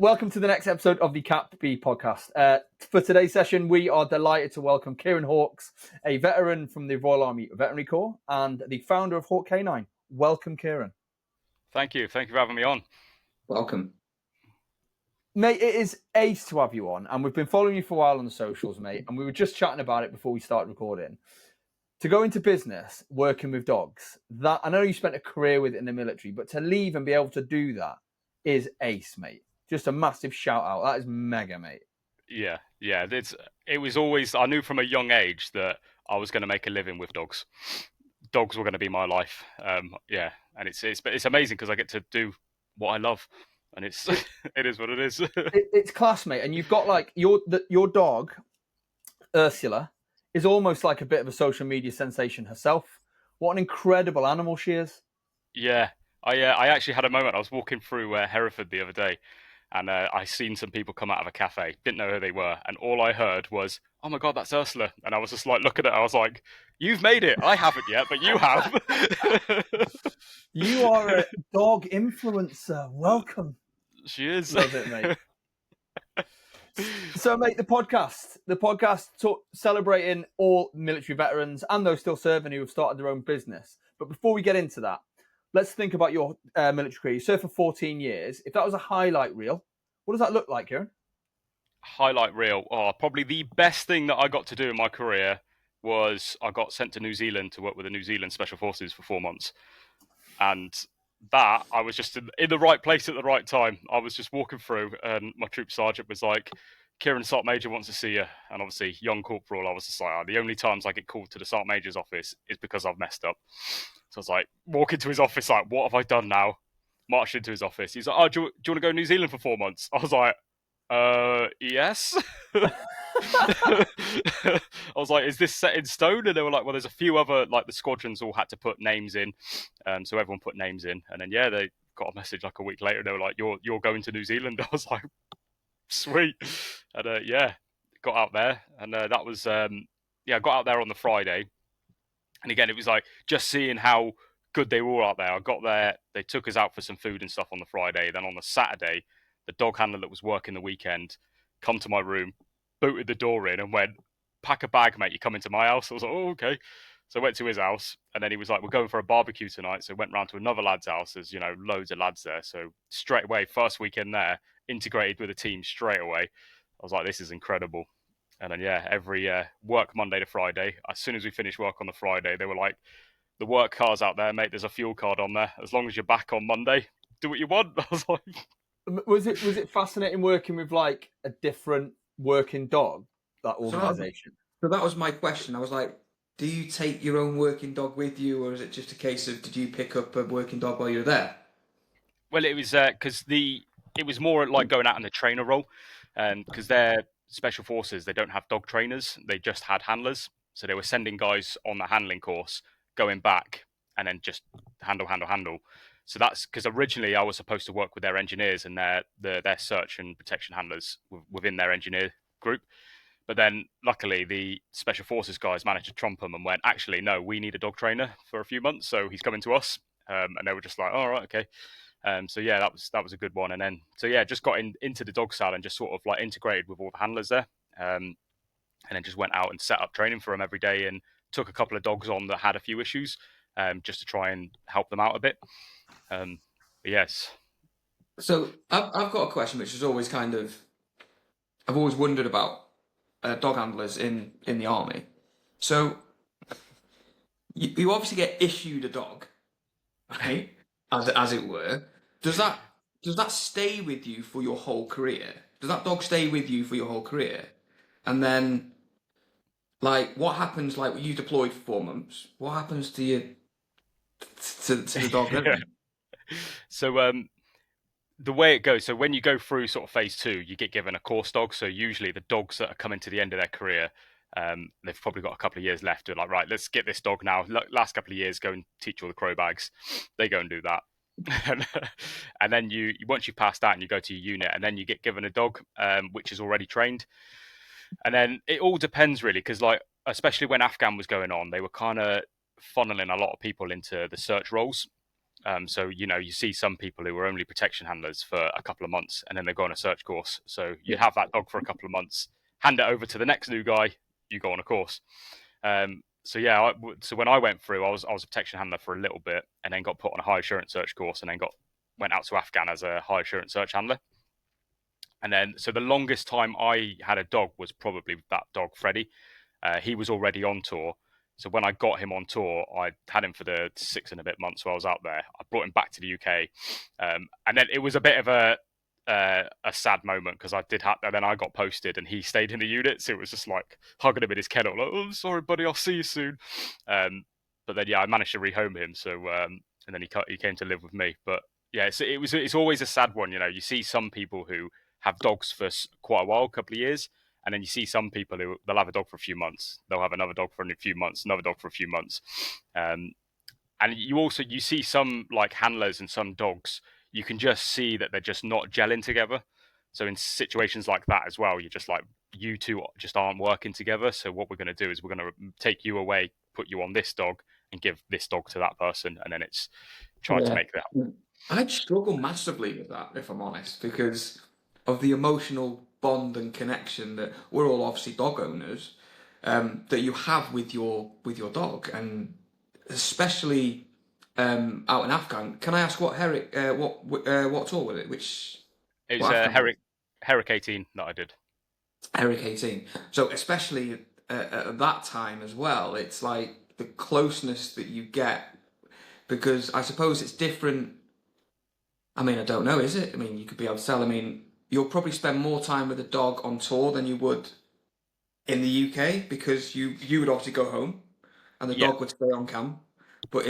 Welcome to the next episode of the CAPB podcast. For today's session, we are delighted to welcome Kieran Hawkes, a veteran from the Royal Army Veterinary Corps and the founder of Hawk Canine. Welcome, Kieran. Thank you. Thank you for having me on. Welcome. Mate, it is ace to have you on, and we've been following you for a while on the socials, mate, and we were just chatting about it before we started recording. To go into business working with dogs, that I know you spent a career with it in the military, but to leave and be able to do that is ace, mate. Just a massive shout out. That is mega, mate. Yeah. It was always, I knew from a young age that I was going to make a living with dogs. Dogs were going to be my life. And it's amazing because I get to do what I love, and it is what it is. It's class, mate. And you've got like your dog, Ursula, is almost like a bit of a social media sensation herself. What an incredible animal she is. Yeah. I actually had a moment. I was walking through Hereford the other day, and I seen some people come out of a cafe. Didn't know who they were, and all I heard was, "Oh my god, that's Ursula!" And I was just like, looking at it. I was like, "You've made it. I haven't yet, but you have." You are a dog influencer. Welcome. She is. Love it, mate. So, mate, the podcast celebrating all military veterans and those still serving who have started their own business. But before we get into that, let's think about your military career. You served for 14 years. If that was a highlight reel, what does that look like, Kieran? Highlight reel. Oh, probably the best thing that I got to do in my career was I got sent to New Zealand to work with the New Zealand Special Forces for 4 months. And that, I was just in the right place at the right time. I was just walking through, and my troop sergeant was like, "Kieran, Sergeant Major wants to see you." And obviously, young corporal, I was just like, the only times I get called to the Sergeant Major's office is because I've messed up. So I was like, walk into his office, like, what have I done now? Marched into his office. He's like, "Oh, do you want to go to New Zealand for 4 months?" I was like, yes. I was like, "Is this set in stone?" And they were like, "Well, there's a few other, like, the squadrons all had to put names in." So everyone put names in. And then, they got a message like a week later. They were like, you're going to New Zealand. I was like, sweet. And got out there. And that was, I got out there on the Friday. And again, it was like just seeing how good they were all out there. I got there. They took us out for some food and stuff on the Friday. Then on the Saturday, the dog handler that was working the weekend come to my room, booted the door in and went, "Pack a bag, mate, you come into my house." I was like, "Oh, okay." So I went to his house, and then he was like, "We're going for a barbecue tonight." So I went round to another lad's house. There's, loads of lads there. So straight away, first weekend there, integrated with the team straight away. I was like, "This is incredible." And then, every work Monday to Friday. As soon as we finished work on the Friday, they were like, "The work car's out there, mate. There's a fuel card on there. As long as you're back on Monday, do what you want." I was like, Was it fascinating working with like a different working dog, that organisation? So that was my question. I was like, do you take your own working dog with you, or is it just a case of, did you pick up a working dog while you were there? well, it was because it was more like going out in the trainer role, because they're special forces. They don't have dog trainers. They just had handlers. So they were sending guys on the handling course, going back, and then just handle. So that's because originally I was supposed to work with their engineers and their search and protection handlers within their engineer group. But then luckily the special forces guys managed to trump them and went, "Actually, no, we need a dog trainer for a few months. So he's coming to us." And they were just like, "All right, okay." That was a good one. And then, just got into the dog style and just sort of like integrated with all the handlers there. And then just went out and set up training for them every day and took a couple of dogs on that had a few issues, just to try and help them out a bit. Yes. So I've got a question, which is always I've always wondered about dog handlers in the army. So you obviously get issued a dog, right? As it were. Does that stay with you for your whole career? Does that dog stay with you for your whole career? And then, like, what happens? Like, you deployed for 4 months. What happens to you to the dog? So the way it goes, so when you go through sort of phase 2, you get given a course dog. So usually the dogs that are coming to the end of their career, they've probably got a couple of years left. They're like, "Right, let's get this dog now. Last couple of years, go and teach all the crow bags." They go and do that. And then you once you pass that and you go to your unit, and then you get given a dog, which is already trained. And then it all depends really, because like, especially when Afghan was going on, they were kind of funneling a lot of people into the search roles. So, you see some people who are only protection handlers for a couple of months and then they go on a search course. So you have that dog for a couple of months, hand it over to the next new guy, you go on a course. So yeah, so when I went through, I was a protection handler for a little bit and then got put on a high assurance search course and then went out to Afghan as a high assurance search handler. And then, so the longest time I had a dog was probably that dog, Freddie. He was already on tour. So when I got him on tour, I had him for the 6 and a bit months while I was out there. I brought him back to the UK. And then it was a bit of a sad moment because and then I got posted and he stayed in the unit. So it was just like hugging him in his kennel, like, oh, sorry, buddy, I'll see you soon. But then, yeah, I managed to rehome him. So, and then he came to live with me. But yeah, it's always a sad one. You see some people who have dogs for quite a while, a couple of years, and then you see some people who they'll have a dog for a few months, they'll have another dog for a few months, another dog for a few months, and you see some like handlers and some dogs, you can just see that they're just not gelling together. So in situations like that as well, you're just like, you two just aren't working together. So what we're going to do is we're going to take you away, put you on this dog, and give this dog to that person, and then it's trying to make that. I'd struggle massively with that, if I'm honest, because of the emotional bond and connection that we're all obviously dog owners, that you have with your dog, and especially out in Afghan. Can I ask what what tour was it? It was Herrick 18 that I did. Herrick 18. So especially at that time as well, it's like the closeness that you get, because I suppose it's different. I mean, I don't know, is it? I mean, you could be able to tell. I mean, you'll probably spend more time with a dog on tour than you would in the UK, because you would obviously go home and the dog would stay on camp. But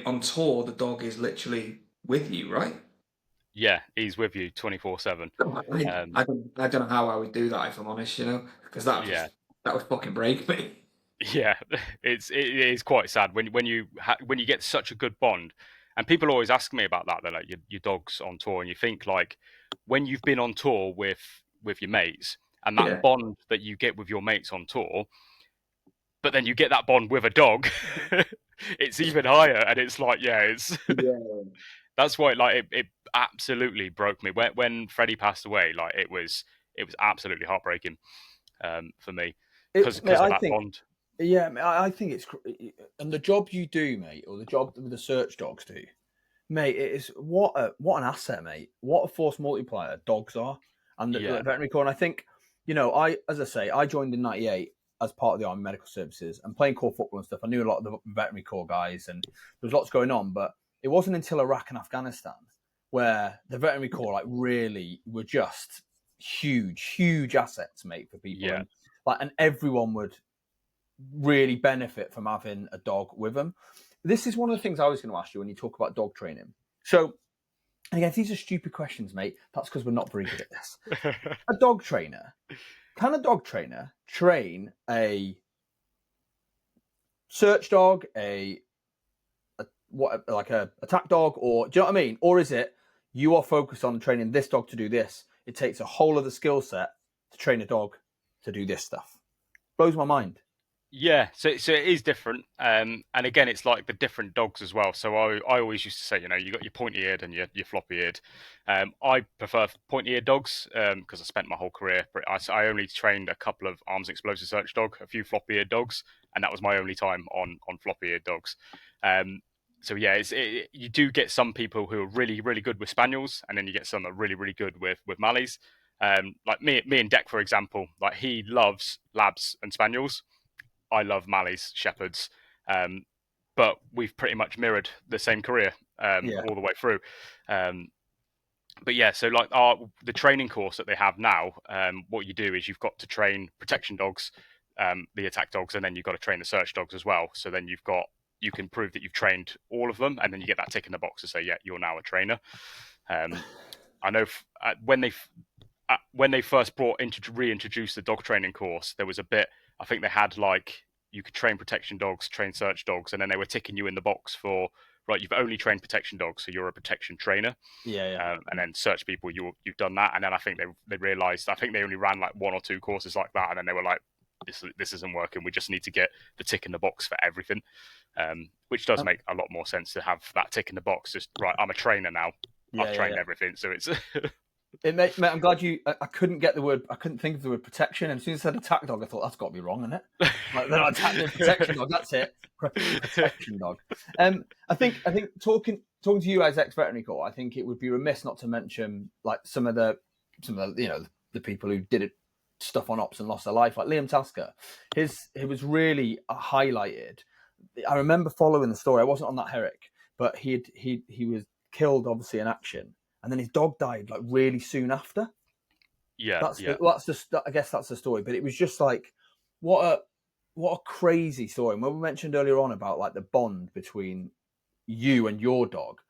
on tour, the dog is literally with you, right? Yeah, he's with you 24/7. I don't know how I would do that, if I'm honest, because that would fucking break me. Yeah, it is quite sad when you get such a good bond, and people always ask me about that. They're like, your dog's on tour, and you think like when you've been on tour with your mates and that bond that you get with your mates on tour, but then you get that bond with a dog, it's even higher, and it's like that's why like it absolutely broke me when Freddie passed away. Like it was absolutely heartbreaking for me because of that bond. Yeah, I think it's, and the job you do, mate, or the job that the search dogs do, mate, it is what an asset, mate. What a force multiplier dogs are, and the veterinary corps. And I think, as I say, I joined in '98 as part of the Army Medical Services and playing core football and stuff. I knew a lot of the veterinary corps guys, and there was lots going on. But it wasn't until Iraq and Afghanistan where the veterinary corps like really were just huge assets, mate, for people. Yeah. And everyone would really benefit from having a dog with them. This is one of the things I was going to ask you when you talk about dog training. So, again, if these are stupid questions, mate, that's because we're not very good at this. A dog trainer, can a dog trainer train a search dog, a attack dog, or do you know what I mean? Or is it you are focused on training this dog to do this? It takes a whole other skill set to train a dog to do this stuff. Blows my mind. Yeah, so it is different, and again, it's like the different dogs as well. So I always used to say, you got your pointy-eared and your floppy-eared. I prefer pointy-eared dogs because I spent my whole career. But I only trained a couple of arms explosive search dog, a few floppy-eared dogs, and that was my only time on floppy-eared dogs. So yeah, you do get some people who are really really good with spaniels, and then you get some that are really really good with Malleys. Like me and Deck, for example, like he loves labs and spaniels. I love Malleys, Shepherds, but we've pretty much mirrored the same career all the way through. But yeah, so like the training course that they have now, what you do is you've got to train protection dogs, the attack dogs, and then you've got to train the search dogs as well. So then you can prove that you've trained all of them, and then you get that tick in the box to say, yeah, you're now a trainer. I know when they first reintroduced the dog training course, there was a bit. I think they had like you could train protection dogs, train search dogs, and then they were ticking you in the box for right. You've only trained protection dogs, so you're a protection trainer. Yeah. And then search people, you've done that, and then I think they realised. I think they only ran like 1 or 2 courses like that, and then they were like, this isn't working. We just need to get the tick in the box for everything, which does make a lot more sense to have that tick in the box. Just right, I'm a trainer now. I've trained everything, so it's. Mate, I'm glad you. I couldn't get the word. I couldn't think of the word protection. And as soon as I said attack dog, I thought that's got to be wrong, isn't it? Like they're not attacking protection dog. That's it. Protection dog. I think talking to you as ex-veterinary corps, I think it would be remiss not to mention like some of the the people who did it stuff on ops and lost their life, like Liam Tasker. He was really highlighted. I remember following the story. I wasn't on that Herrick, but he was killed obviously in action. And then his dog died like really soon after. That's just, I guess that's the story. But it was just like, what a crazy story. And when we mentioned earlier on about like the bond between you and your dog,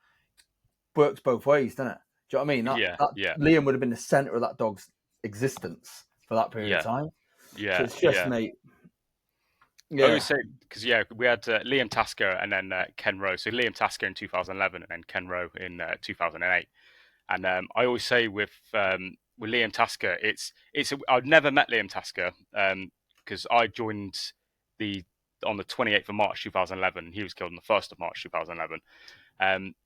works both ways, doesn't it? Do you know what I mean? Liam would have been the center of that dog's existence for that period of time. Yeah, so it's just mate. I always say because we had Liam Tasker and then Ken Rowe. So Liam Tasker in 2011 and then Ken Rowe in 2008. And I always say with Liam Tasker, I've never met Liam Tasker because I joined on the 28th of March 2011. He was killed on the 1st of March 2011.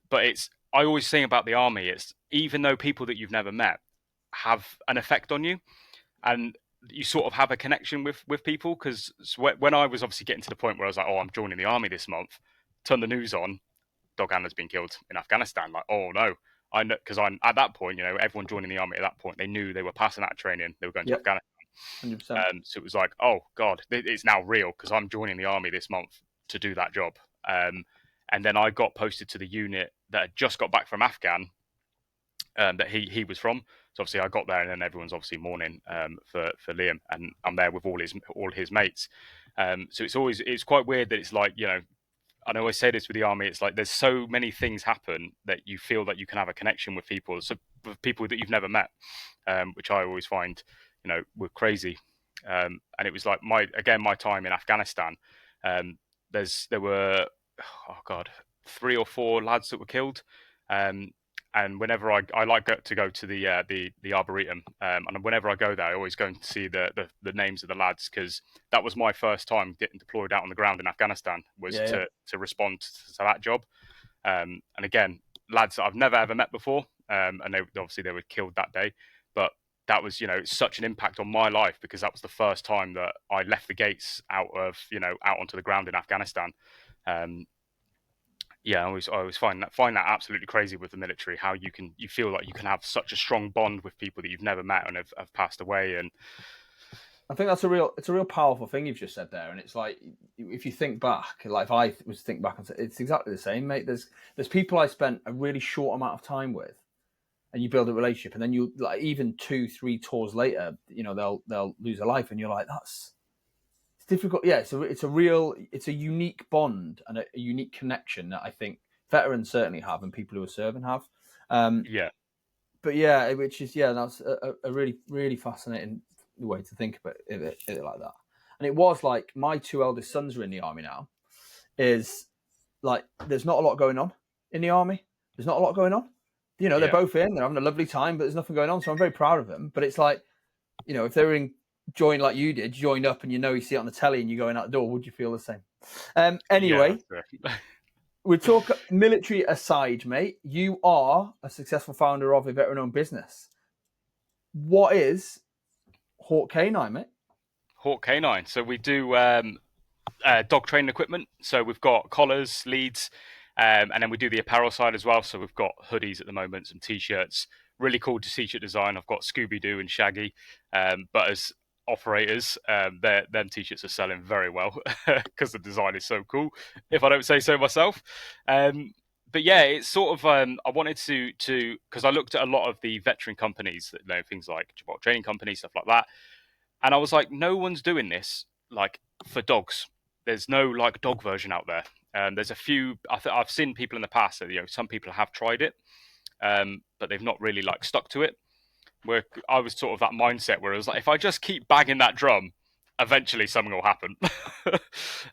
But I always think about the army. It's even though people that you've never met have an effect on you, and you sort of have a connection with people. Because when I was obviously getting to the point where I was like, oh, I'm joining the army this month, turn the news on, dog handler's been killed in Afghanistan. Like, oh no. I know because I'm at that point, everyone joining the army at that point, they knew they were passing out of training, they were going to Afghanistan. 100%. So it was like, oh God, it's now real because I'm joining the army this month to do that job. And then I got posted to the unit that had just got back from Afghan that he was from. So obviously I got there, and then everyone's obviously mourning for Liam, and I'm there with all his mates. So it's quite weird that it's like I always say this with the army, it's like there's so many things happen that you feel that you can have a connection with people, so with people that you've never met, which I always find, were crazy. And it was like my time in Afghanistan. There were, 3 or 4 lads that were killed. And whenever I like to go to the Arboretum, and whenever I go there, I always go and see the names of the lads, because that was my first time getting deployed out on the ground in Afghanistan, was to respond to that job. And again, lads that I've never ever met before, and they were killed that day. But that was such an impact on my life, because that was the first time that I left the gates out onto the ground in Afghanistan. I always find that absolutely crazy with the military, how you feel like you can have such a strong bond with people that you've never met and have passed away. And I think it's a real powerful thing you've just said there. And it's like, if you think back, like if I was to think back, it's exactly the same, mate. There's people I spent a really short amount of time with, and you build a relationship, and then you like even 2-3 tours later, they'll lose their life, and you're like, it's difficult. Yeah, it's a unique bond and a unique connection that I think veterans certainly have, and people who are serving have. But which is that's a really, really fascinating way to think about it like that. And it was like my 2 eldest sons are in the army now. Is like there's not a lot going on in the army. There's not a lot going on. They're both in. They're having a lovely time, but there's nothing going on. So I'm very proud of them. But it's like, if they were joined like you did, joined up, and you see it on the telly, and you're going out the door, would you feel the same? Anyway, we talk military aside, mate. You are a successful founder of a veteran-owned business. What is Hawk Canine, mate? Hawk Canine. So we do dog training equipment. So we've got collars, leads, and then we do the apparel side as well. So we've got hoodies at the moment, some t-shirts. Really cool t-shirt design. I've got Scooby-Doo and Shaggy, but as operators, them t-shirts are selling very well because the design is so cool, if I don't say so myself. But it's sort of I wanted to because I looked at a lot of the veteran companies that things like training companies, stuff like that, and I was like, no one's doing this like for dogs. There's no like dog version out there. There's a few. I've seen people in the past that some people have tried it, but they've not really like stuck to it. Where I was sort of that mindset where I was like, if I just keep banging that drum, eventually something will happen.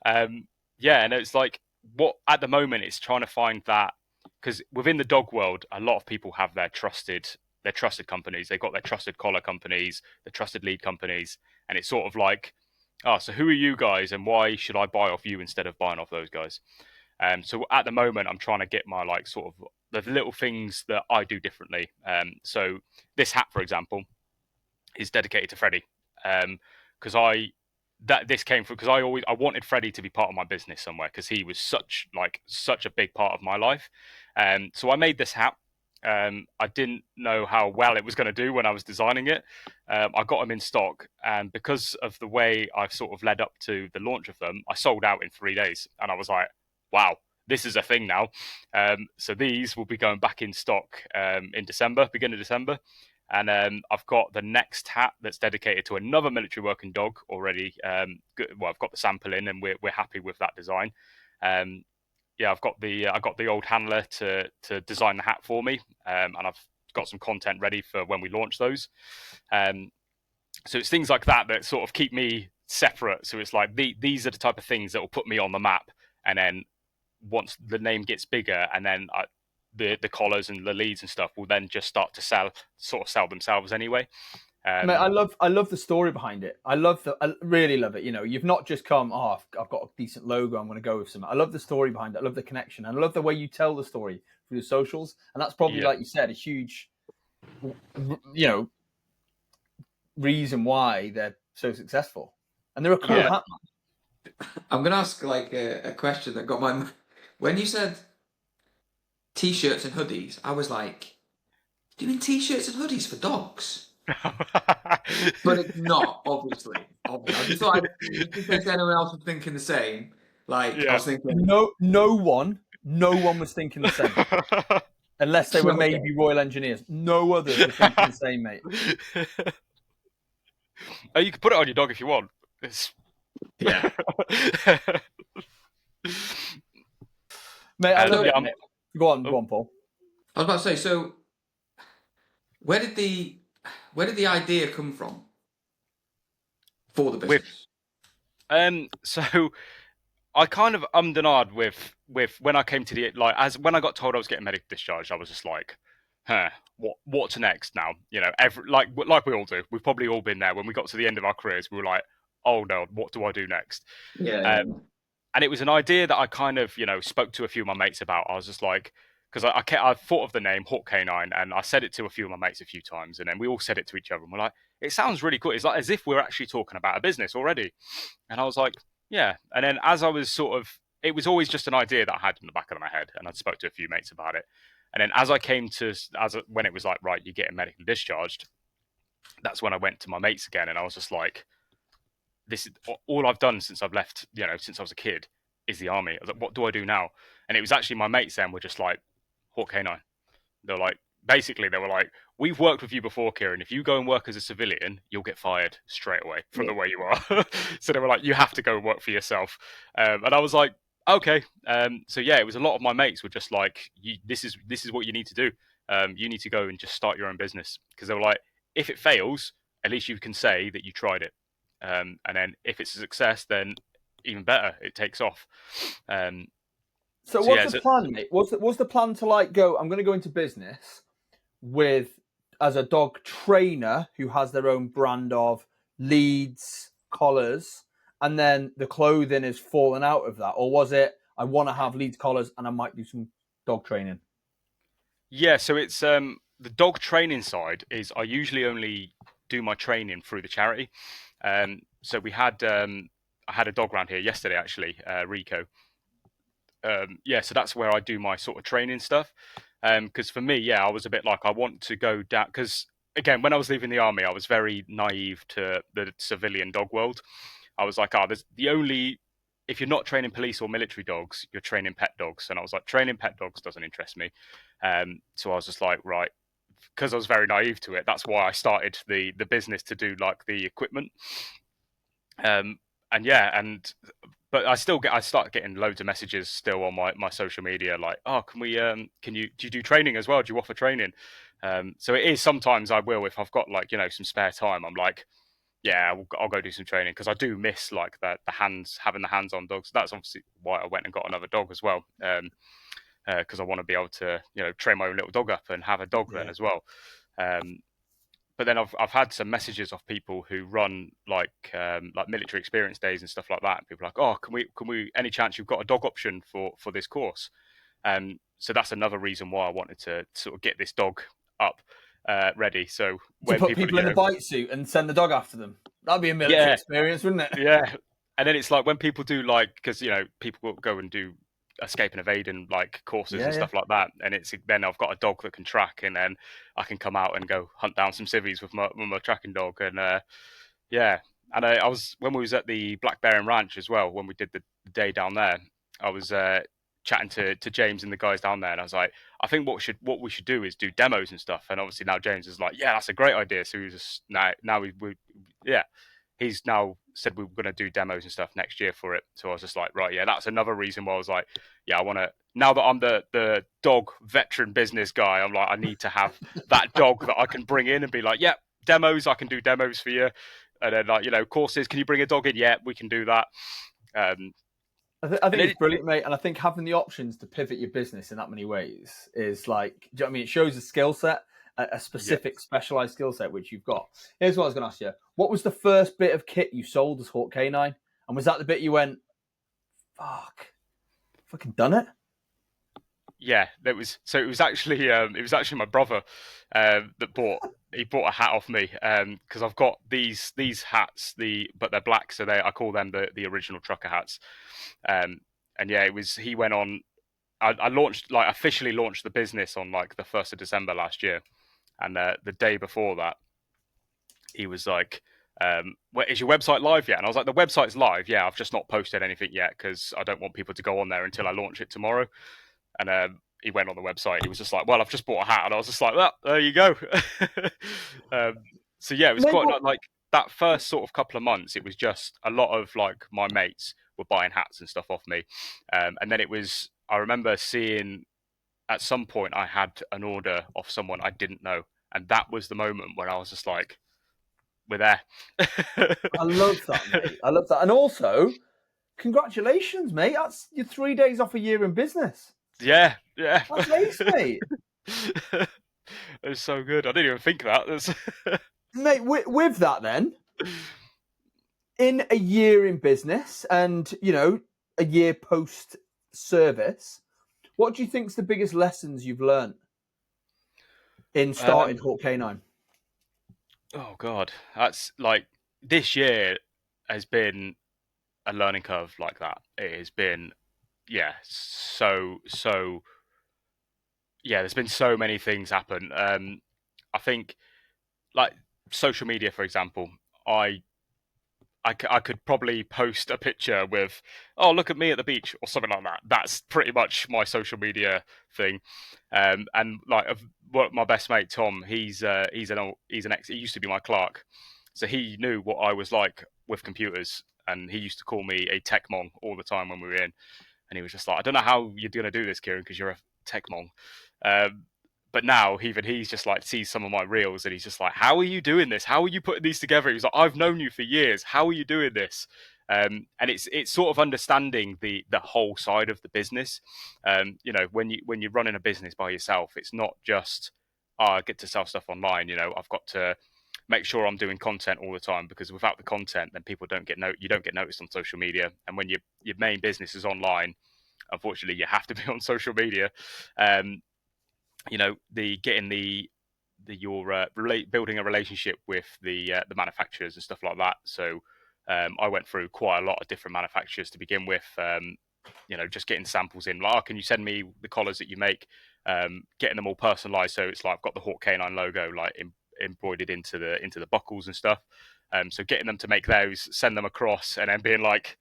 And it's like, what at the moment it's trying to find that, because within the dog world, a lot of people have their trusted companies. They've got their trusted collar companies, their trusted lead companies, and it's sort of like, so who are you guys, and why should I buy off you instead of buying off those guys? So at the moment, I'm trying to get my like sort of the little things that I do differently. So this hat, for example, is dedicated to Freddie, because this came from because I wanted Freddie to be part of my business somewhere because he was such a big part of my life. So I made this hat. I didn't know how well it was going to do when I was designing it. I got them in stock, and because of the way I've sort of led up to the launch of them, I sold out in 3 days, and I was like, "Wow, this is a thing now." So these will be going back in stock in December, beginning of December. And I've got the next hat that's dedicated to another military working dog already. Well, I've got the sample in, and we're happy with that design. Yeah, I got the old handler to design the hat for me, and I've got some content ready for when we launch those. So it's things like that that sort of keep me separate. So it's like these are the type of things that will put me on the map, and then once the name gets bigger, and then the collars and the leads and stuff will then just start to sell themselves anyway. Mate, I love the story behind it. I really love it. You know, you've not just come, I've got a decent logo, I'm going to go with something. I love the story behind it. I love the connection, and I love the way you tell the story through the socials. And that's probably, like you said, a huge, reason why they're so successful. And they're a cool hat. I'm going to ask like a question that got my. When you said t-shirts and hoodies, I was like, "Do you mean t-shirts and hoodies for dogs?" But it's not, obviously. I just thought, just in case anyone else was thinking the same. Like, I was thinking, no one was thinking the same, unless they were maybe Royal Engineers. No others were thinking the same, mate. Oh, you can put it on your dog if you want. Yeah. Mate, I love it. Mate. Go on, Paul. I was about to say, so where did the idea come from for the business? So I kind of ummed and ahed with when I came to when I got told I was getting medical discharged, I was just like, what's next now? You know, like we all do. We've probably all been there when we got to the end of our careers. We were like, oh no, what do I do next? Yeah. And it was an idea that I kind of, spoke to a few of my mates about. I was just like, because I thought of the name Hawk Canine, and I said it to a few of my mates a few times, and then we all said it to each other, and we're like, it sounds really cool. It's like as if we're actually talking about a business already. And I was like, yeah. And then as I was it was always just an idea that I had in the back of my head, and I spoke to a few mates about it. And then as I came to, when it was like, right, you're getting medically discharged, that's when I went to my mates again, and I was just like, this is all I've done since I've left, since I was a kid, is the army. I was like, what do I do now? And it was actually my mates then were just like, Hawk Canine. They're like, basically, they were like, we've worked with you before, Kieran. If you go and work as a civilian, you'll get fired straight away from the way you are. So they were like, you have to go and work for yourself. And I was like, okay. So yeah, it was a lot of my mates were just like, this is what you need to do. You need to go and just start your own business, because they were like, if it fails, at least you can say that you tried it. And then if it's a success, then even better, it takes off. So what's the plan, mate? What's the plan to like go? I'm going to go into business as a dog trainer who has their own brand of leads, collars, and then the clothing is fallen out of that, or was it I want to have leads, collars, and I might do some dog training? Yeah, so it's the dog training side is I usually only do my training through the charity. So we had I had a dog around here yesterday, actually, Rico. So that's where I do my sort of training stuff. Because for me, I was a bit like, I want to go down, because again, when I was leaving the army, I was very naive to the civilian dog world. I was like, there's if you're not training police or military dogs, you're training pet dogs. And I was like, training pet dogs doesn't interest me. So I was just like, right, because I was very naive to it. That's why I started the business to do like the equipment. But I start getting loads of messages still on my social media, like, oh, do you do training as well? Do you offer training? So it is sometimes I will, if I've got like, some spare time, I'm like, yeah, I'll go do some training, because I do miss like having the hands on dogs. That's obviously why I went and got another dog as well. Because I want to be able to, train my own little dog up and have a dog then as well. but then I've had some messages of people who run like military experience days and stuff like that. And people are like, oh, can we any chance you've got a dog option for this course? So that's another reason why I wanted to sort of get this dog up ready. So To when put people, people in a bite suit and send the dog after them. That'd be a military yeah, experience, wouldn't it? yeah. And then it's like when people do like, because people will go and do escape and evade and like courses and Yeah. stuff like that, and it's then I've got a dog that can track, and then I can come out and go hunt down some civvies with my tracking dog, and yeah. And I was when we was at the Black Bear and Ranch as well, when we did the day down there, I was chatting to James and the guys down there, and I was like, I think what we should do is do demos and stuff. And obviously now James is like, yeah, that's a great idea. So we just now we yeah, he's now said we were going to do demos and stuff next year for it. So I was just like, right, yeah, that's another reason why I was like, yeah, I want to, now that I'm the dog veteran business guy, I'm like, I need to have that dog that I can bring in and be like, yeah, demos, I can do demos for you. And then like, courses, can you bring a dog in? Yeah, we can do that. I think it's brilliant, mate. And I think having the options to pivot your business in that many ways is like, do you know what I mean? It shows a skill set, a specific specialized skill set, which you've got. Here's what I was going to ask you. What was the first bit of kit you sold as Hawk Canine? And was that the bit you went, fucking done it? Yeah, it was actually my brother that bought a hat off me because I've got these hats but they're black, so I call them the original trucker hats. And yeah, he went on. I launched officially launched the business on like the 1st of December last year, and the day before that, he was like, is your website live yet? And I was like, the website's live. Yeah, I've just not posted anything yet because I don't want people to go on there until I launch it tomorrow. And he went on the website. He was just like, well, I've just bought a hat. And I was just like, well, there you go. So yeah, it was quite like that first sort of couple of months. It was just a lot of like my mates were buying hats and stuff off me. And then I remember seeing at some point I had an order off someone I didn't know. And that was the moment where I was just like, we're there. I love that, mate. I love that. And also, congratulations, mate. That's your 3 days off a year in business. Yeah. That's ace, mate. It was so good. I didn't even think that. Mate, with that then, in a year in business and, a year post-service, what do you think's the biggest lessons you've learned in starting Hawk Canine? Oh, God. That's like, this year has been a learning curve like that. It has been, so there's been so many things happen. I think, like, social media, for example, I could probably post a picture with, oh, look at me at the beach or something like that. That's pretty much my social media thing. And like my best mate Tom, he's an ex. He used to be my clerk, so he knew what I was like with computers, and he used to call me a tech mong all the time when we were in. And he was just like, I don't know how you're going to do this, Kieran, because you're a tech mong. But now even he's just like sees some of my reels and he's just like, how are you doing this? How are you putting these together? He's like, I've known you for years. How are you doing this? And it's sort of understanding the whole side of the business. When you're running a business by yourself, it's not just I get to sell stuff online. I've got to make sure I'm doing content all the time, because without the content, then people you don't get noticed on social media. And when your main business is online, unfortunately, you have to be on social media. Building a relationship with the manufacturers and stuff like that. So I went through quite a lot of different manufacturers to begin with. Just getting samples in. Like, can you send me the collars that you make? Getting them all personalized, so it's like I've got the Hawk Canine logo like embroidered into the buckles and stuff. So getting them to make those, send them across, and then being like,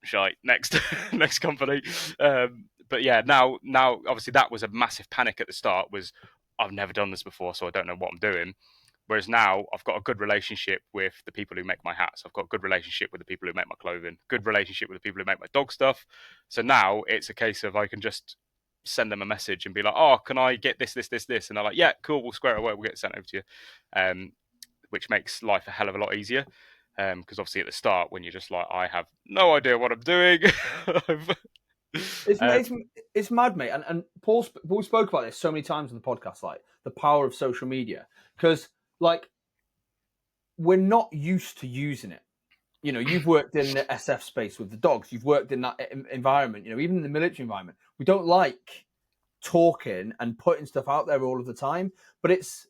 shite, next company. But yeah, now obviously that was a massive panic at the start. Was I've never done this before, so I don't know what I'm doing. Whereas now I've got a good relationship with the people who make my hats. I've got a good relationship with the people who make my clothing. Good relationship with the people who make my dog stuff. So now it's a case of I can just send them a message and be like, oh, can I get this? And they're like, yeah, cool, we'll square it away. We'll get it sent over to you. Which makes life a hell of a lot easier. Because obviously at the start, when you're just like, I have no idea what I'm doing. It's mad, mate. And Paul spoke about this so many times on the podcast, like the power of social media. Because like, we're not used to using it. You know, you've worked in the SF space with the dogs. You've worked in that environment. You know, even in the military environment, we don't like talking and putting stuff out there all of the time. But it's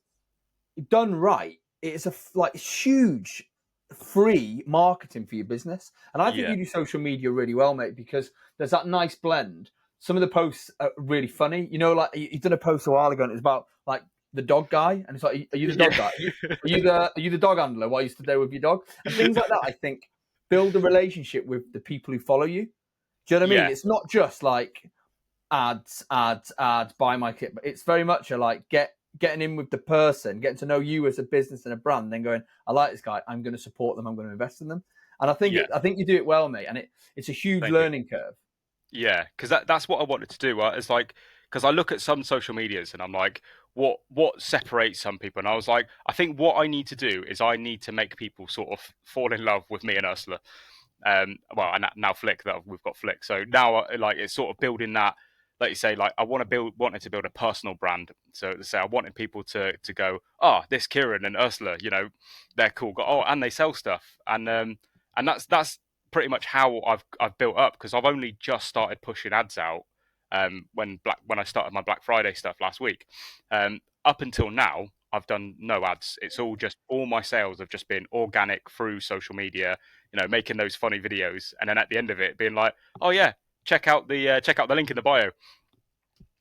done right. It's like huge free marketing for your business, and I think you do social media really well, mate, because there's that nice blend. Some of the posts are really funny. You know, like you did a post a while ago, and it was about like the dog guy, and it's like, are you the dog guy? Are you the dog handler while you stood there with your dog? And things like that, I think, build a relationship with the people who follow you. Do you know what I mean? It's not just like ads, buy my kit, but it's very much a like getting in with the person, getting to know you as a business and a brand, then going, I like this guy, I'm going to support them, I'm going to invest in them. And I think I think you do it well, mate. And it's a huge learning curve. Yeah, because that's what I wanted to do. It's like, because I look at some social medias and I'm like, what separates some people? And I was like, I think what I need to do is I need to make people sort of fall in love with me and Ursula. Well, and now Flick, that we've got Flick. So now, like, it's sort of building that, like you say, like I wanted to build a personal brand. So to say, I wanted people to go, oh, this Kieran and Ursula, you know, they're cool. Oh, and they sell stuff, and that's pretty much how I've built up, because I've only just started pushing ads out when I started my Black Friday stuff last week. Up until now, I've done no ads. It's all my sales have just been organic through social media, you know, making those funny videos, and then at the end of it being like, oh yeah, check out the link in the bio.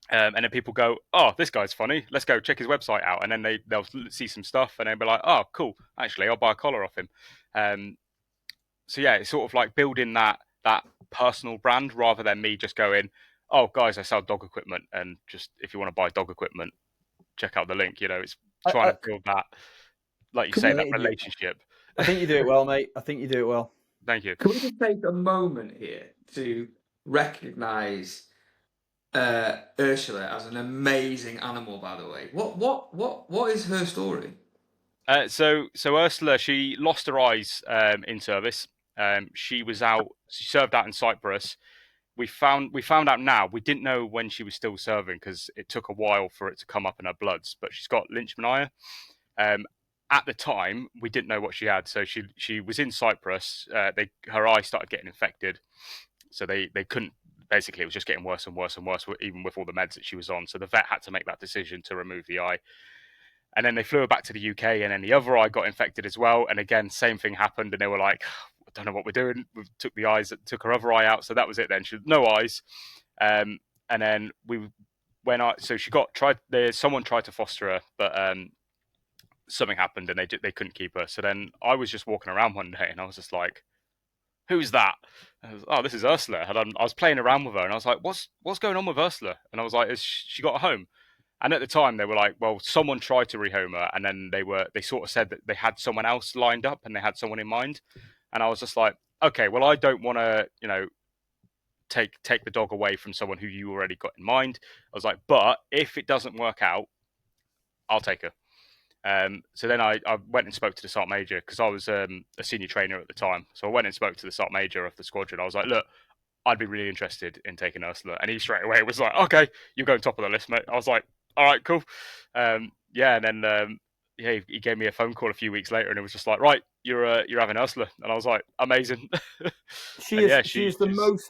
And then people go, oh, this guy's funny, let's go check his website out. And then they'll see some stuff and then be like, oh, cool, actually I'll buy a collar off him. So yeah, it's sort of like building that personal brand rather than me just going, oh guys, I sell dog equipment, and just if you want to buy dog equipment, check out the link. You know, it's trying to build that, like you say, that relationship. I think you do it well, mate. I think you do it well. Thank you. Can we just take a moment here to recognise Ursula as an amazing animal? By the way, what is her story? So Ursula, she lost her eyes in service. She served out in Cyprus. We found out now. We didn't know when she was still serving because it took a while for it to come up in her bloods. But she's got leishmania. At the time, we didn't know what she had. So she was in Cyprus. Her eye started getting infected. So they couldn't. Basically, it was just getting worse and worse and worse, even with all the meds that she was on. So the vet had to make that decision to remove the eye. And then they flew her back to the UK, and then the other eye got infected as well. And again, same thing happened, and they were like, I don't know what we're doing. We took took her other eye out, so that was it then. She had no eyes. And then someone tried to foster her, but something happened and they couldn't keep her. So then I was just walking around one day and I was just like, who's that? Oh, this is Ursula. And I was playing around with her and I was like, what's going on with Ursula? And I was like, has she got a home? And at the time they were like, well, someone tried to rehome her, and then they sort of said that they had someone else lined up and they had someone in mind. And I was just like, okay, well, I don't want to, you know, take the dog away from someone who you already got in mind. I was like, but if it doesn't work out, I'll take her. So then I went and spoke to the Sergeant Major, because I was a senior trainer at the time. So I went and spoke to the Sergeant Major of the squadron. I was like, look, I'd be really interested in taking Ursula. And he straight away was like, okay, you're going top of the list, mate. I was like, all right, cool. And then he gave me a phone call a few weeks later, and it was just like, right, you're having Ursula. And I was like, amazing. She's the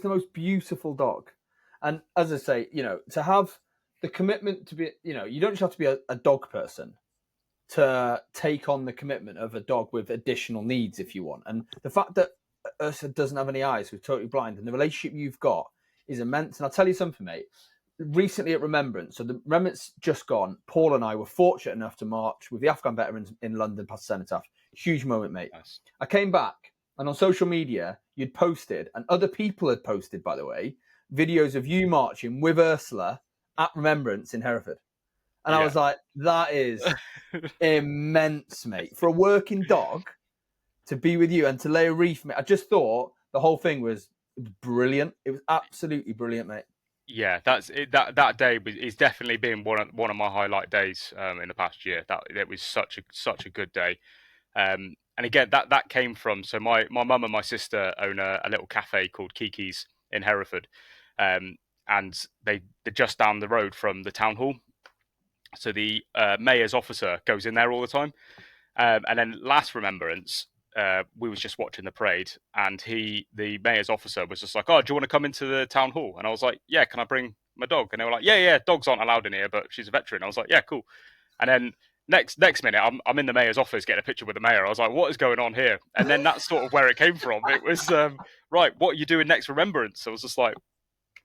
most beautiful dog. And as I say, you know, to have the commitment to be, you know, you don't just have to be a dog person to take on the commitment of a dog with additional needs if you want. And the fact that Ursula doesn't have any eyes, was totally blind, and the relationship you've got is immense. And I'll tell you something, mate. Recently at Remembrance, so the Remembrance just gone, Paul and I were fortunate enough to march with the Afghan veterans in London past the cenotaph. Huge moment, mate. Nice. I came back, and on social media, you'd posted, and other people had posted, by the way, videos of you marching with Ursula at Remembrance in Hereford. And I was like, that is immense, mate. For a working dog to be with you and to lay a wreath, mate, I just thought the whole thing was brilliant. It was absolutely brilliant, mate. Yeah, that's it. That day is definitely been one of my highlight days in the past year. That it was such a good day. And again, that came from, so my mum and my sister own a little cafe called Kiki's in Hereford, and they're just down the road from the town hall. So the mayor's officer goes in there all the time. And then last remembrance, we was just watching the parade, and the mayor's officer, was just like, "Oh, do you want to come into the town hall?" And I was like, "Yeah, can I bring my dog?" And they were like, "Yeah, dogs aren't allowed in here, but she's a veteran." I was like, "Yeah, cool." And then next minute, I'm in the mayor's office getting a picture with the mayor. I was like, "What is going on here?" And then that's sort of where it came from. It was right. What are you doing next remembrance? I was just like,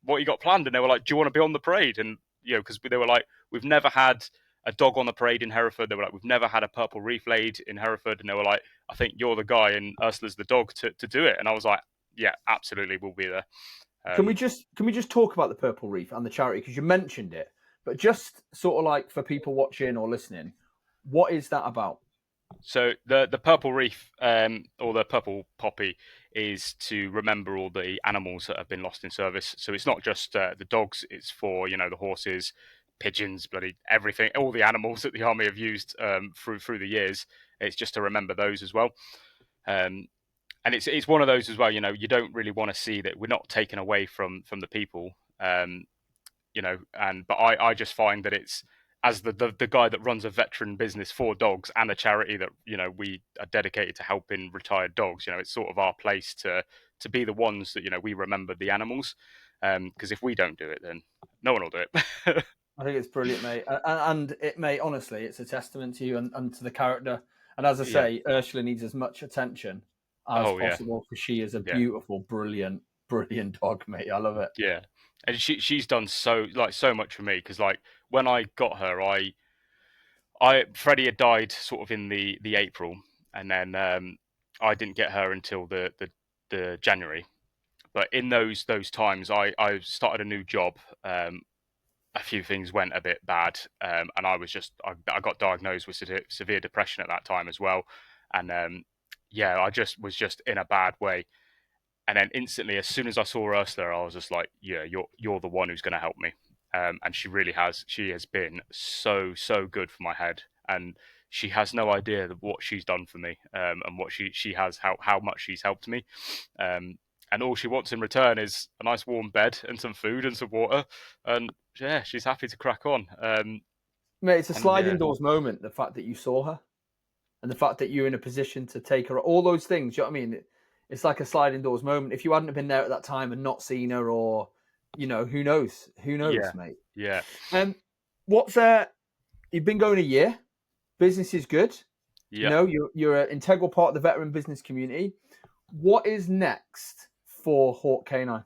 "What you got planned?" And they were like, "Do you want to be on the parade?" And because they were like, "We've never had a dog on the parade in Hereford." They were like, "We've never had a purple reef laid in Hereford." And they were like, "I think you're the guy and Ursula's the dog to do it." And I was like, "Yeah, absolutely, we'll be there." Can we just talk about the Purple Reef and the charity, because you mentioned it, but just sort of like for people watching or listening, what is that about? So the purple reef, or the purple poppy, is to remember all the animals that have been lost in service. So it's not just the dogs; it's for the horses, pigeons, bloody everything, all the animals that the army have used through the years. It's just to remember those as well. Um, and it's one of those as well. You don't really want to see that we're not taken away from the people. But I just find that it's, as the guy that runs a veteran business for dogs and a charity that we are dedicated to helping retired dogs. It's sort of our place to be the ones that we remember the animals, because if we don't do it, then no one will do it. I think it's brilliant, mate. And it, mate, honestly, it's a testament to you and to the character. And as I Yeah. say, Ursula needs as much attention as Oh yeah. possible, because she is a Yeah. beautiful, brilliant, brilliant dog, mate. I love it. Yeah. And she's done so much for me, because like when I got her, I Freddie had died sort of in the April, and then I didn't get her until the January. But in those times, I started a new job. A few things went a bit bad, and I got diagnosed with severe depression at that time as well, and yeah, I just was just in a bad way. And then instantly, as soon as I saw Ursula, I was just like, "Yeah, you're the one who's going to help me." And she really has. She has been so good for my head, and she has no idea of what she's done for me, and what she has how much she's helped me. Um, and all she wants in return is a nice warm bed and some food and some water, and yeah, she's happy to crack on. Mate, it's a And sliding yeah, doors moment, the fact that you saw her and the fact that you're in a position to take her, all those things. You know what I mean? It's like a sliding doors moment. If you hadn't have been there at that time and not seen her, or, who knows? Who knows, yeah, mate? yeah, What's you've been going a year. Business is good. yeah. You're an integral part of the veteran business community. What is next for Hawk Canine?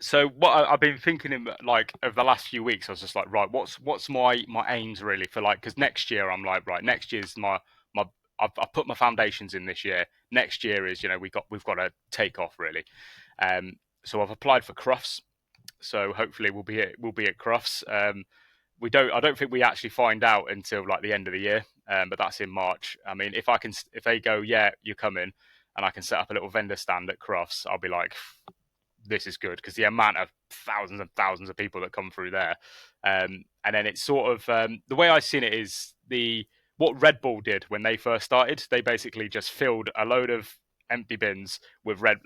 So what I've been thinking in like over the last few weeks, I was just like, right, what's my aims really for, like, because next year I'm like, right, next year's my I've put my foundations in this year. Next year is we've got to take off really. So I've applied for Crufts. So hopefully we'll be at Crufts. I don't think we actually find out until like the end of the year, but that's in March. I mean, if they go, yeah, you come in, and I can set up a little vendor stand at Crufts, I'll be like, this is good, because the amount of thousands and thousands of people that come through there. And then it's sort of, the way I've seen it is what Red Bull did when they first started. They basically just filled a load of empty bins with Red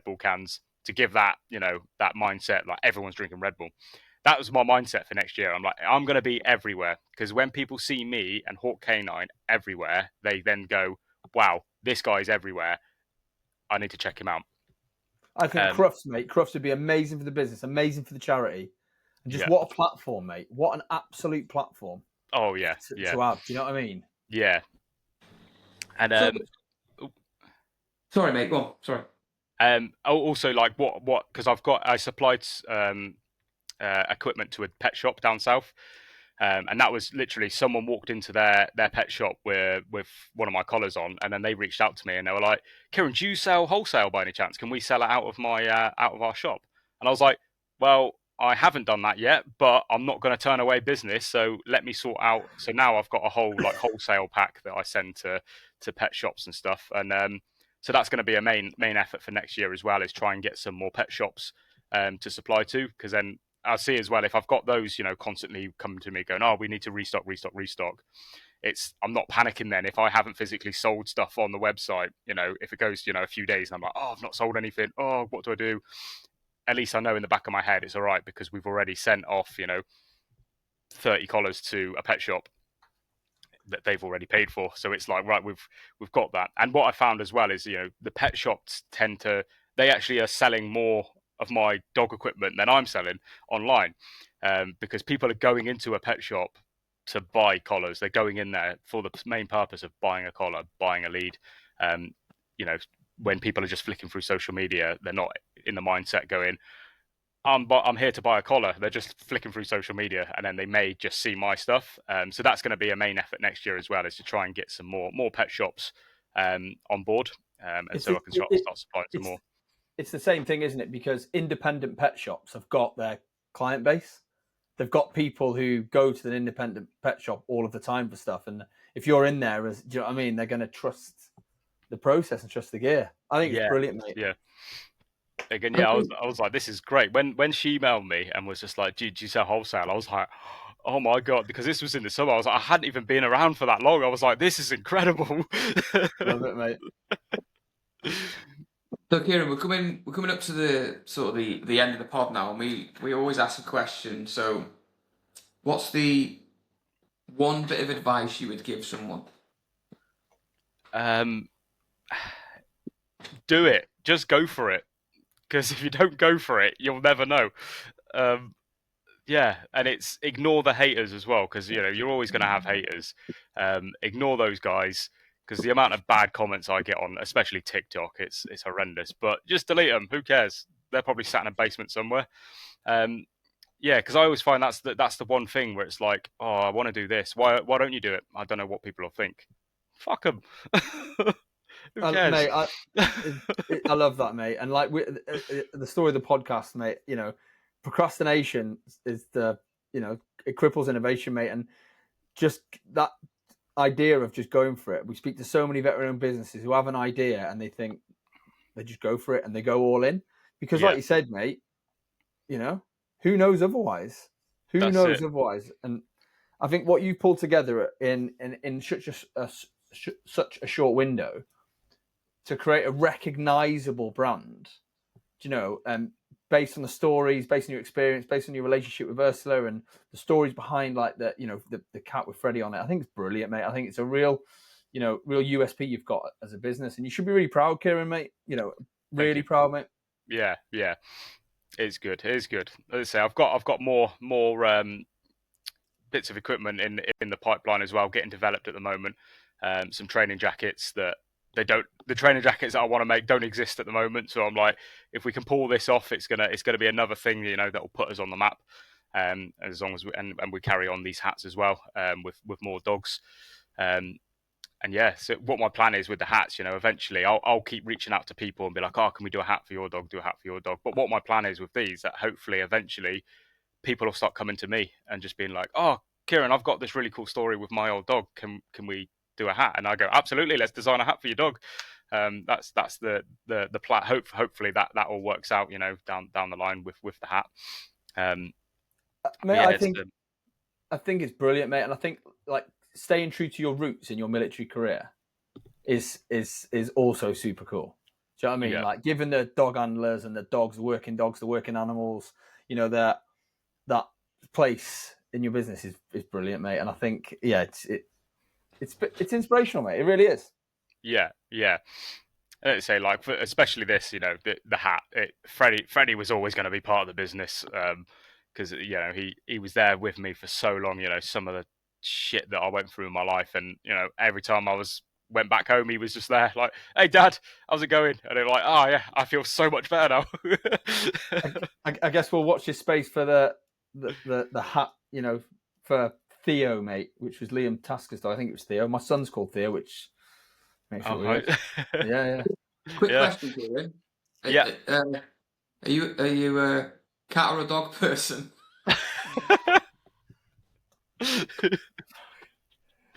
Bull cans to give that that mindset, like everyone's drinking Red Bull. That was my mindset for next year. I'm like, I'm going to be everywhere, because when people see me and Hawk Canine everywhere, they then go, wow, this guy's everywhere. I need to check him out. I think Um, Crufts, mate. Crufts would be amazing for the business, amazing for the charity. And just yeah. what a platform, mate. What an absolute platform Oh yeah, yeah, to have. Do you know what I mean? yeah. And So, sorry, mate. Go on. Sorry. also like what because I supplied equipment to a pet shop down south. And that was literally someone walked into their pet shop with one of my collars on, and then they reached out to me and they were like, "Kieran, do you sell wholesale by any chance? Can we sell it out of our shop?" And I was like, "Well, I haven't done that yet, but I'm not going to turn away business. So let me sort out." So now I've got a whole like wholesale pack that I send to pet shops and stuff, and so that's going to be a main effort for next year as well, is try and get some more pet shops to supply to, because then I'll see as well if I've got those, constantly coming to me going, "Oh, we need to restock, restock, restock." I'm not panicking then if I haven't physically sold stuff on the website. If it goes, a few days and I'm like, "Oh, I've not sold anything. Oh, what do I do?" At least I know in the back of my head it's all right, because we've already sent off, 30 collars to a pet shop that they've already paid for. So it's like, right, we've got that. And what I found as well is, the pet shops they actually are selling more of my dog equipment than I'm selling online, because people are going into a pet shop to buy collars. They're going in there for the main purpose of buying a collar, buying a lead. When people are just flicking through social media, they're not in the mindset going, I'm here to buy a collar. They're just flicking through social media, and then they may just see my stuff. So that's going to be a main effort next year as well, is to try and get some more pet shops on board, and so I can start supplying some more. It's the same thing, isn't it? Because independent pet shops have got their client base. They've got people who go to the independent pet shop all of the time for stuff, and if you're in there, do you know what I mean? They're going to trust the process and trust the gear. I think it's brilliant, mate. Yeah. Again, I was like, this is great. When she emailed me and was just like, do you sell wholesale? I was like, oh my God, because this was in the summer. I was like, I hadn't even been around for that long. I was like, this is incredible. Love it, mate. So Kieran, we're coming up to the sort of the end of the pod now, and we always ask a question. So, what's the one bit of advice you would give someone? Do it. Just go for it. Because if you don't go for it, you'll never know. And it's ignore the haters as well, because you're always going to have haters. Ignore those guys, because the amount of bad comments I get on, especially TikTok, it's horrendous. But just delete them. Who cares? They're probably sat in a basement somewhere. Because I always find that's the one thing where it's like, oh, I want to do this. Why don't you do it? I don't know what people will think. Fuck them. Who cares? Mate, I love that, mate. And like the story of the podcast, mate, procrastination is it cripples innovation, mate. And just that idea of just going for it. We speak to so many veteran-owned businesses who have an idea and they think they just go for it and they go all in. Because like you said, mate, who knows otherwise? Who knows otherwise? And I think what you pulled together in such a short window to create a recognizable brand, based on the stories, based on your experience, based on your relationship with Ursula and the stories behind like the cat with Freddie on it. I think it's brilliant, mate. I think it's a real USP you've got as a business, and you should be really proud, Kieran, mate. Really proud, mate. Yeah. It's good. It is good. As I say, I've got more bits of equipment in the pipeline as well, getting developed at the moment. Some training jackets that the training jackets that I want to make don't exist at the moment. So I'm like, if we can pull this off, it's gonna be another thing, that will put us on the map. As long as we carry on these hats as well, with more dogs. So what my plan is with the hats, eventually I'll keep reaching out to people and be like, oh, can we do a hat for your dog? Do a hat for your dog. But what my plan is with these, that hopefully eventually people will start coming to me and just being like, oh, Kieran, I've got this really cool story with my old dog. Can we do a hat? And I go, absolutely, let's design a hat for your dog. That's the plan. Hopefully that all works out, down the line with the hat. Mate, I think it's brilliant, mate, and I think like staying true to your roots in your military career is also super cool. Do you know what I mean? Yeah. Like giving the dog handlers and the working animals, that place in your business is brilliant, mate. And I think it's inspirational, mate. It really is. Yeah. And I'd say, like, especially this, the hat. Freddie was always going to be part of the business, because he was there with me for so long. Some of the shit that I went through in my life, and every time I went back home, he was just there, like, "Hey, Dad, how's it going?" And they're like, "Oh yeah, I feel so much better now." I guess we'll watch this space for the hat, for Theo, mate, which was Liam Tasker's dog. I think it was Theo. My son's called Theo, which makes it weird. Right. Yeah. Quick question, Kieran. Yeah. Are you a cat or a dog person?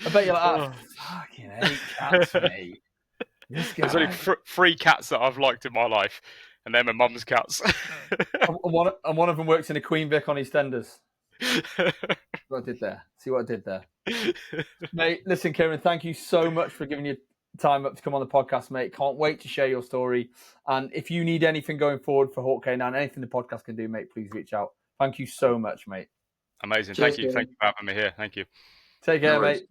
I bet you're like, fucking hate cats, mate. There's only 3 cats that I've liked in my life, and they're my mum's cats. and one of them works in a Queen Vic on EastEnders. What I did there. See what I did there. Mate, listen, Kieran, thank you so much for giving your time up to come on the podcast, mate. Can't wait to share your story. And if you need anything going forward for Hawk K9, anything the podcast can do, mate, please reach out. Thank you so much, mate. Amazing. Cheers, Thank you. Thank you for having me here. Thank you. Take No care, worries. mate.